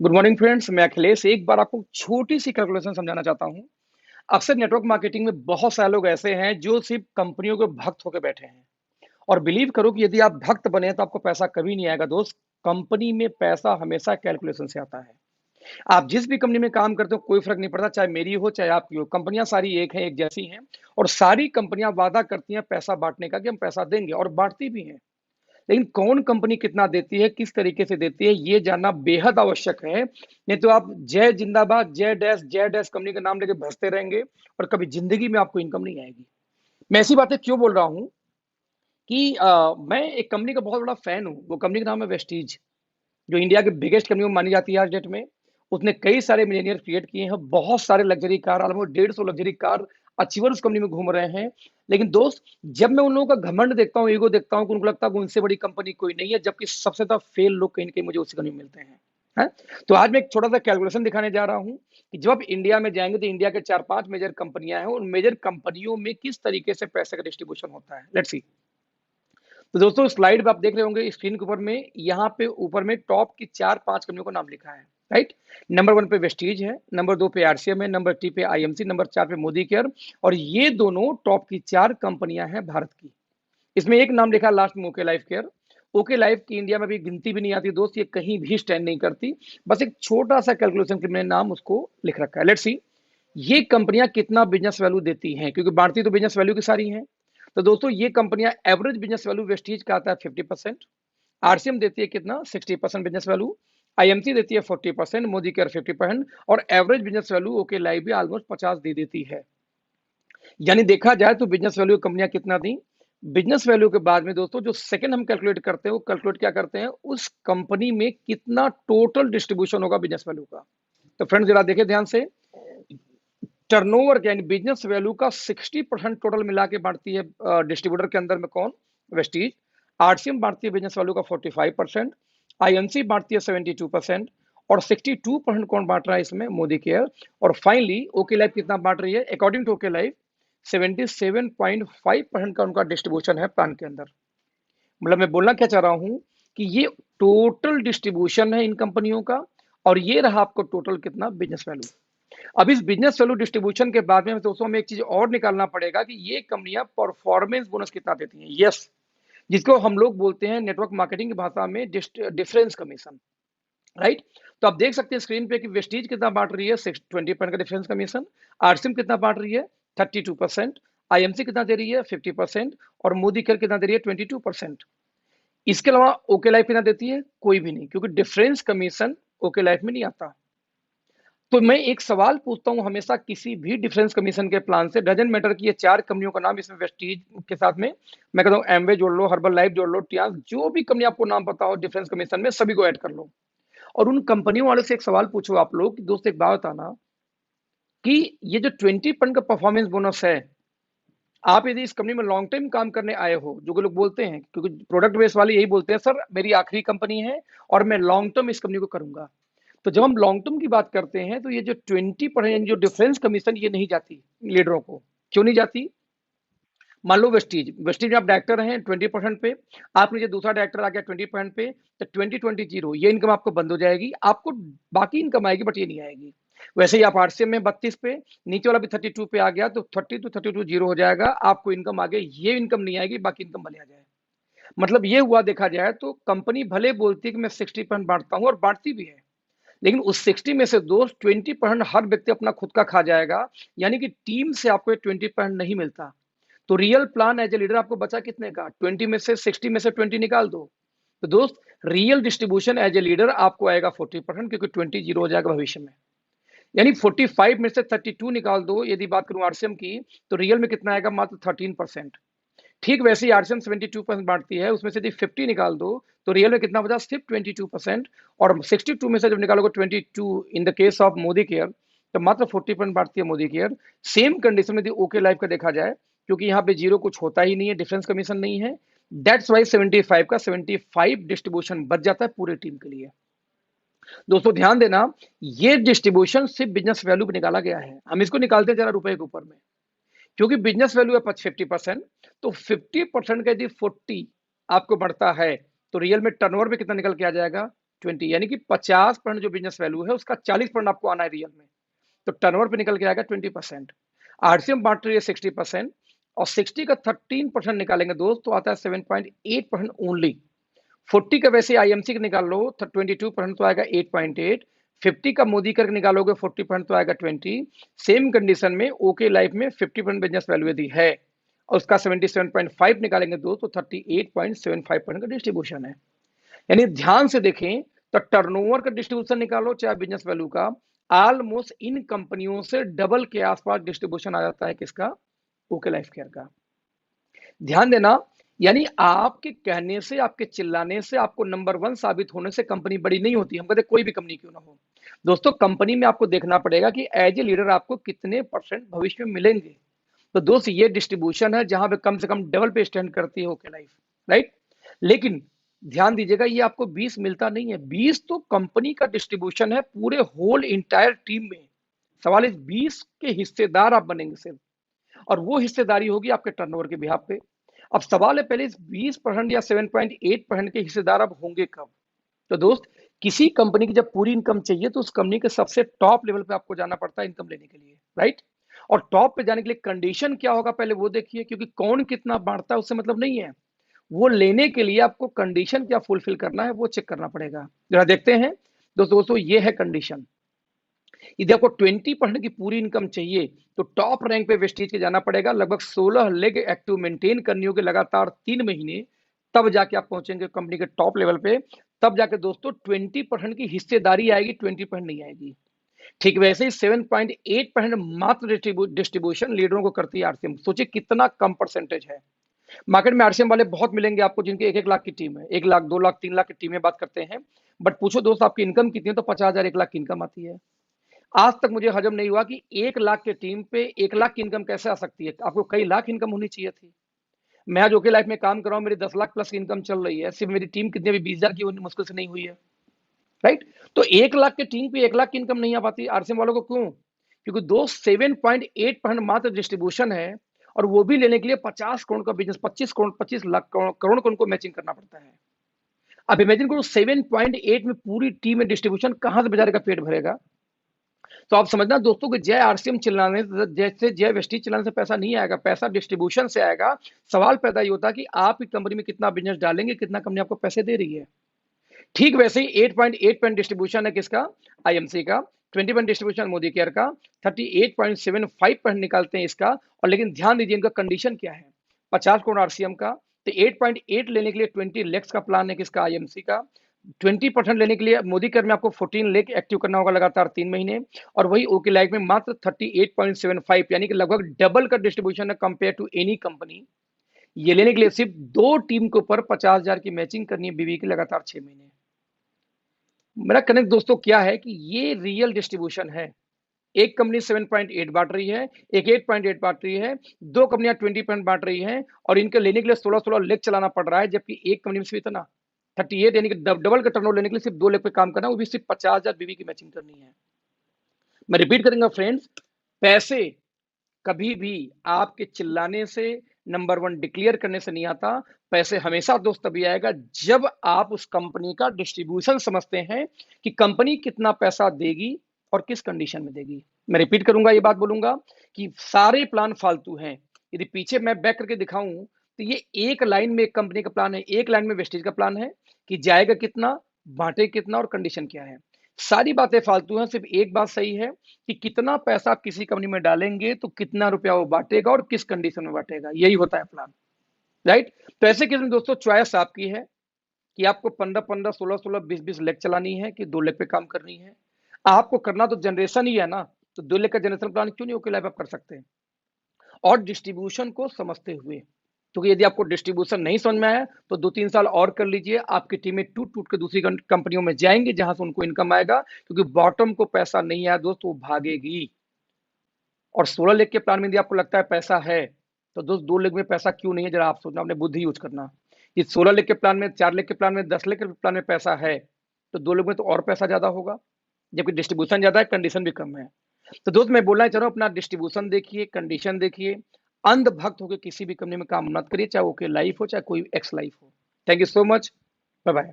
Good morning friends, मैं अखिलेश एक बार आपको छोटी सी कैलकुलेशन समझाना चाहता हूँ। अक्सर नेटवर्क मार्केटिंग में बहुत सारे लोग ऐसे हैं जो सिर्फ कंपनियों के भक्त होकर बैठे हैं। और बिलीव करो कि यदि आप भक्त बने तो आपको पैसा कभी नहीं आएगा दोस्त। कंपनी में पैसा हमेशा कैलकुलेशन से आता है। आप जिस भी कंपनी में काम करते हो कोई फर्क नहीं पड़ता, चाहे मेरी हो चाहे आपकी हो, कंपनियां सारी एक है, एक जैसी हैं। और सारी कंपनियां वादा करती हैं पैसा बांटने का कि हम पैसा देंगे, और बांटती भी हैं। लेकिन कौन कंपनी कितना देती है, किस तरीके से देती है, ये जानना बेहद आवश्यक है। नहीं तो आप जय जिंदाबाद जय डैश कंपनी का नाम लेके भसते रहेंगे और कभी जिंदगी में आपको इनकम नहीं आएगी। मैं ऐसी बातें क्यों बोल रहा हूं कि मैं एक कंपनी का बहुत बड़ा फैन हूं। वो कंपनी का नाम है वेस्टीज, जो इंडिया की बिगेस्ट कंपनी में मानी जाती है आज डेट में। उसने कई सारे मिलियनियर क्रिएट किए हैं, बहुत सारे luxury car, almost 150 luxury car achiever उस कंपनी में घूम रहे हैं। लेकिन दोस्त, जब मैं उन लोगों का घमंड देखता हूँ, ईगो देखता हूँ, उनको लगता है कि उनसे बड़ी कंपनी कोई नहीं है, जबकि सबसे ज्यादा फेल लोग कहीं ना कहीं मुझे उसी कंपनी में मिलते हैं। है? तो आज मैं एक छोटा सा कैलकुलेशन दिखाने जा रहा हूँ कि जब आप इंडिया में जाएंगे तो इंडिया के 4-5 मेजर कंपनियां हैं, उन मेजर कंपनियों में किस तरीके से पैसे का डिस्ट्रीब्यूशन होता है। Let's see. तो दोस्तों, स्लाइड पे आप देख रहे होंगे स्क्रीन के ऊपर में, यहाँ पे ऊपर में टॉप की 4-5 कंपनियों का नाम लिखा है। राइट। नंबर 1 पे वेस्टीज है, नंबर 2 पे आरसीएम है, नंबर 3 पे आईएमसी, नंबर 4 पे मोदी केयर। और ये दोनों टॉप की 4 कंपनियां हैं भारत की। इसमें एक नाम लिखा लास्ट में, okay life care. Okay life की इंडिया में भी गिनती भी नहीं आती दोस्त, ये कहीं भी स्टैंड नहीं करती। बस एक छोटा सा कैलकुलेशन के मैंने नाम उसको लिख रखा है। लेट्स सी, ये कंपनियां कितना बिजनेस वैल्यू देती हैं, क्योंकि बांटती तो बिजनेस वैल्यू की सारी हैं। तो दोस्तों, ये कंपनियां एवरेज बिजनेस वैल्यू वेस्टीज का आता है 50%, आरसीएम देती है कितना 60% बिजनेस वैल्यू, आईएमसी देती है 40%, मोदी केयर 50%, और average business value okay live भी ऑलमोस्ट 50 दे देती है। यानी देखा जाए तो बिजनेस वैल्यू कंपनियां कितना दी। बिजनेस वैल्यू के बाद में दोस्तों जो सेकंड हम कैलकुलेट करते हैं, वो कैलकुलेट क्या करते हैं, उस कंपनी में कितना टोटल डिस्ट्रीब्यूशन होगा बिजनेस वैल्यू का। तो फ्रेंड्स, जरा देखिए ध्यान से। टर्नओवर यानी बिजनेस वैल्यू का 60% टोटल मिला के बांटती है डिस्ट्रीब्यूटर के अंदर में कौन, वेस्टीज। आरसीएम बांटती है बिजनेस वैल्यू का 45%, आईएमसी बांटती है 72%, और 62% कौन बांट रहा है इसमें, मोदी केयर। और फाइनली ओके लाइफ कितना बांट रही है, अकॉर्डिंग टू ओके लाइफ 77.5% का उनका डिस्ट्रीब्यूशन है प्लान के अंदर। मतलब मैं बोलना क्या चाह रहा हूं कि ये टोटल डिस्ट्रीब्यूशन है इन कंपनियों का, और ये रहा आपको टोटल कितना बिजनेस वैल्यू। अब इस बिजनेस वैल्यू डिस्ट्रीब्यूशन के बाद में दोस्तों हमें एक चीज और निकालना पड़ेगा कि ये कंपनियां परफॉर्मेंस बोनस कितना देती हैं। यस, जिसको हम लोग बोलते हैं नेटवर्क मार्केटिंग की भाषा में डिफरेंस कमीशन। राइट। तो आप देख सकते हैं स्क्रीन पे कि वेस्टीज कितना बांट रही है, 20% का डिफरेंस कमीशन। आरसीएम कितना बांट रही है, 32%। आईएमसी कितना दे रही है, 50%। और मोदी केयर कितना दे रही है, 22%। इसके अलावा ओके लाइफ कितना देती है, कोई भी नहीं, क्योंकि डिफरेंस कमीशन ओके लाइफ में नहीं आता। तो मैं एक सवाल पूछता हूं हमेशा किसी भी डिफरेंस कमीशन के प्लान से, डजंट मैटर कि ये 4 कंपनियों का नाम इसमें वेस्टीज के साथ में मैं कहता हूं एमवे जोड़ लो, हर्बल लाइफ जोड़ लो, टियास, जो भी कंपनी आपको नाम पता हो डिफरेंस कमीशन में, सभी को ऐड कर लो। और उन कंपनियों वालों से एक सवाल पूछो आप लोग कि दोस्त एक बात बताना कि ये जो 20% का परफॉर्मेंस बोनस है, आप यदि इस कंपनी में लॉन्ग टाइम काम करने आए हो, जो कि लोग बोलते हैं, क्योंकि प्रोडक्ट बेस वाले यही बोलते हैं, सर मेरी आखिरी कंपनी है और मैं लॉन्ग टर्म इस कंपनी को करूंगा। तो जब हम लॉन्ग टर्म की बात करते हैं तो ये जो 20% जो डिफरेंस कमीशन, ये नहीं जाती लीडरों को। क्यों नहीं जाती? मान लो वेस्टीज वेस्टीज में आप डायरेक्टर हैं 20% पे, आप नीचे दूसरा डायरेक्टर आ गया 20% पे, तो 20-20-0 ये इनकम आपको बंद हो जाएगी। आपको बाकी इनकम आएगी बट ये नहीं आएगी। वैसे ही आप आरसीएम में 32 पे, नीचे वाला भी 32 पे आ गया, तो 30-32-0 हो जाएगा, आपको इनकम आ गई, ये इनकम नहीं आएगी, बाकी इनकम भले आ जाए। मतलब ये हुआ, देखा जाए तो कंपनी भले बोलती है कि मैं 60% बांटता हूँ, और बांटती भी है, लेकिन उस 60 में से दोस्त 20% हर व्यक्ति अपना खुद का खा जाएगा। यानी कि टीम से आपको 20% नहीं मिलता। तो real plan as a leader आपको बचा कितने का, 20 में से 60 में से 20 निकाल दो। तो दोस्त, real distribution as a leader आपको आएगा 40%, क्योंकि 20 जीरो हो जाएगा भविष्य में। यानी 45 में से 32 निकाल दो, यदि बात करूं आरसीएम की, तो रियल में कितना आएगा, मात्र 13%। ठीक वैसे ही आरसीएम 72% बांटती है, उसमें से यदि 50 निकाल दो तो रियल में कितना बचा, सिर्फ 22%। और 62 में से जब निकालोगे 22 in the case of Modi care, तो मात्र 40% बांटती है मोदी केयर। सेम कंडीशन में यदि ओके लाइफ का देखा जाए, क्योंकि यहाँ पे जीरो कुछ होता ही नहीं है, डिफरेंस कमीशन नहीं है, दैट्स वाई 75 का 75 डिस्ट्रीब्यूशन बच जाता है पूरे टीम के लिए। दोस्तों ध्यान देना, ये डिस्ट्रीब्यूशन सिर्फ बिजनेस वैल्यू पे निकाला गया है। हम इसको निकालते हैं जरा रुपए के ऊपर में, क्योंकि बिजनेस वैल्यू है 50%, तो 50% का यदि 40 आपको बढ़ता है, तो रियल में टर्नओवर में कितना निकल के आ जाएगा, 20, यानी कि 50% जो बिजनेस वैल्यू है उसका 40% आपको आना है रियल में। तो टर्नओवर पे निकल के आएगा 20%। आरसीएम बांट रही है 60%, और 60 का 13% निकालेंगे दोस्त तो आता है 7.8% ओनली। 40 का वैसे आईएमसी का निकाल लो तो 22% तो आएगा 8.8। 50 का मोदी करके निकालोगे 40% तो आएगा 20। सेम कंडीशन में ओके लाइफ में 50% बिजनेस वैल्यू यदि है और उसका 77.5 निकालेंगे दोस्त तो 38.75% का डिस्ट्रीब्यूशन है। यानी ध्यान से देखें तो टर्नओवर का डिस्ट्रीब्यूशन निकालो चाहे बिजनेस वैल्यू का, ऑलमोस्ट इन कंपनियों से डबल के आसपास डिस्ट्रीब्यूशन आ जाता है किसका, ओके लाइफ केयर का। ध्यान देना, यानी आपके कहने से, आपके चिल्लाने से, आपको नंबर 1 साबित होने से कंपनी बड़ी नहीं होती। हम कहते कोई भी कंपनी क्यों ना हो दोस्तों, कंपनी में आपको देखना पड़ेगा कि एज ए लीडर आपको कितने % भविष्य में मिलेंगे। तो दोस्त ये डिस्ट्रीब्यूशन है जहां पे कम से कम डबल पे स्टैंड करती है ओके लाइफ, राइट। लेकिन ध्यान दीजिएगा ये आपको 20 मिलता नहीं है, 20 तो कंपनी का डिस्ट्रीब्यूशन है पूरे होल इंटायर टीम में। सवाल इस 20 के हिस्सेदार आप बनेंगे सिर्फ, और वो हिस्सेदारी होगी आपके टर्नओवर के बिहाफ पे। अब सवाल है पहले इस 20% या 7.8% के हिस्सेदार अब होंगे कब। तो दोस्त किसी कंपनी की जब पूरी इनकम चाहिए तो उस कंपनी के सबसे टॉप लेवल पे आपको जाना पड़ता है इनकम लेने के लिए, राइट। और टॉप पे जाने के लिए कंडीशन क्या होगा पहले वो देखिए, क्योंकि कौन कितना बांटता है उससे मतलब नहीं है, वो लेने के लिए आपको कंडीशन क्या फुलफिल करना है वो चेक करना पड़ेगा। जरा देखते हैं दोस्तों ये है कंडीशन। यदि आपको 20% की पूरी इनकम चाहिए तो टॉप रैंक पे वेस्टीज के जाना पड़ेगा, लगभग 16 लेग एक्टिव मेंटेन करनी होगी लगातार 3 महीने, तब जाके आप पहुंचेंगे कंपनी के टॉप लेवल पे। तब जाके दोस्तों 20% की हिस्सेदारी आएगी, 20% नहीं आएगी। ठीक वैसे ही 7.8% मात्र डिस्ट्रीब्यूशन लीडरों को करती है आरसीएम। सोचिए कितना कम परसेंटेज है। मार्केट में आरसीएम वाले बहुत मिलेंगे आपको जिनके 1-1 लाख की टीम है, 1 लाख 2 लाख 3 लाख की टीमें बात करते हैं। बट पूछो दोस्त आपकी इनकम कितनी है तो 50,000 1 लाख की इनकम आती है। आज तक मुझे हजम नहीं हुआ कि 1 लाख के टीम पे 1 लाख की इनकम कैसे आ सकती है। आपको कई लाख इनकम होनी चाहिए थी। मैं आज ओके लाइफ में काम कर रहा हूं, मेरी 10 लाख प्लस की इनकम चल रही है, सिर्फ मेरी टीम कितनी भी 20,000 की मुश्किल से नहीं हुई है, राइट। तो 1 लाख के टीम पे 1 लाख की इनकम नहीं आ पाती आरसीएम वालों को, क्यों? क्योंकि दोस्त 7.8% मात्र डिस्ट्रीब्यूशन है, और वो भी लेने के लिए 50 करोड़ का बिजनेस, 25 करोड़ 25 लाख करोड़ को उनको मैचिंग करना पड़ता है। अब इमेजिन करो 7.8 में पूरी टीम में डिस्ट्रीब्यूशन कहां से बेचारे का पेट भरेगा। तो आप समझना दोस्तों कि जय आरसीएम चिल्लाने जैसे जय वेस्टीज चिल्लाने से पैसा नहीं आएगा, पैसा डिस्ट्रीब्यूशन से आएगा। सवाल पैदा ये होता है कि आपकी कंपनी में कितना बिजनेस डालेंगे, कितना कंपनी आपको पैसे दे रही है। ठीक वैसे ही 8.8% डिस्ट्रीब्यूशन है किसका, आईएमसी का। 20% डिस्ट्रीब्यूशन मोदी केयर का। 38.75% निकालते हैं इसका। और लेकिन ध्यान दीजिए इनका कंडीशन क्या है, 50 करोड़ आरसीएम का। तो 8.8 लेने के लिए 20 लाख का प्लान है किसका, आईएमसी का। 20% लेने के लिए मोदी केयर में आपको 14 लाख एक्टिव करना होगा लगातार 3 महीने। और वही ओके लाइफ में मात्र 38.75, यानी कि लगभग डबल का डिस्ट्रीब्यूशन है कंपेयर टू एनी कंपनी। ये लेने के लिए सिर्फ 2 टीम के ऊपर 50,000 की मैचिंग करनी है बीवी की लगातार 6 महीने। मेरा कनेक्ट दोस्तों क्या है कि ये रियल डिस्ट्रीब्यूशन है। एक कंपनी 7.8 बांट रही है, एक 8.8 बांट रही है, 2 कंपनियां 20% बांट रही हैं, और इनके लेने के लिए 16-16 लेग चलाना पड़ रहा है, जबकि एक कंपनी में सिर्फ इतना 38, यानी कि डबल का टर्नओवर लेने के लिए सिर्फ 2 लेग पे काम करना है, वो भी सिर्फ 50,000 बीवी की मैचिंग करनी है। मैं रिपीट करूंगा फ्रेंड्स, पैसे कभी भी आपके चिल्लाने से, नंबर 1 डिक्लेयर करने से नहीं आता। पैसे हमेशा दोस्त तभी आएगा जब आप उस कंपनी का डिस्ट्रीब्यूशन समझते हैं कि कंपनी कितना पैसा देगी और किस कंडीशन में देगी। मैं रिपीट करूंगा, ये बात बोलूंगा कि सारे प्लान फालतू हैं। यदि पीछे मैं बैक करके दिखाऊं तो ये एक लाइन में एक कंपनी का प्लान है, एक लाइन में वेस्टेज का प्लान है कि जाएगा कितना, बांटे कितना और कंडीशन क्या है। सारी बातें फालतू हैं, सिर्फ एक बात सही है कि कितना पैसा आप किसी कंपनी में डालेंगे तो कितना रुपया वो बांटेगा और किस कंडीशन में बांटेगा, यही होता है प्लान, राइट। तो ऐसे केस में दोस्तों चॉइस आपकी है कि आपको 15-15, 16-16, 20-20 लेग चलानी है कि 2 लेग पे काम करनी है। आपको करना तो जनरेशन ही है ना, तो 2 लेग का जनरेशन प्लान क्यों नहीं ओके लाइफ आप कर सकते हैं, और डिस्ट्रीब्यूशन को समझते हुए। क्योंकि यदि आपको डिस्ट्रीब्यूशन नहीं समझ में आया तो 2-3 साल और कर लीजिए, आपकी टीमें टूट टूट के दूसरी कंपनियों में जाएंगी जहां से उनको इनकम आएगा, क्योंकि बॉटम को पैसा नहीं आया दोस्त वो भागेगी। और 16 लेग के प्लान में यदि आपको लगता है पैसा है तो दोस्त 2 लेग में पैसा क्यों नहीं है, जरा आप सोचना, अपने बुद्धि यूज करना। ये 16 लेग के प्लान में, 4 लेग के प्लान में, 10 लेग के प्लान में पैसा है तो 2 लेग में तो और पैसा ज्यादा होगा, जबकि डिस्ट्रीब्यूशन ज्यादा है, कंडीशन भी कम है। तो दोस्त मैं बोलना चाह रहा हूँ अपना डिस्ट्रीब्यूशन देखिए, कंडीशन देखिए, अंधभक्त होकर किसी भी कंपनी में काम मत करिए, चाहे ओके लाइफ हो चाहे कोई एक्स लाइफ हो। Thank you so much, bye bye.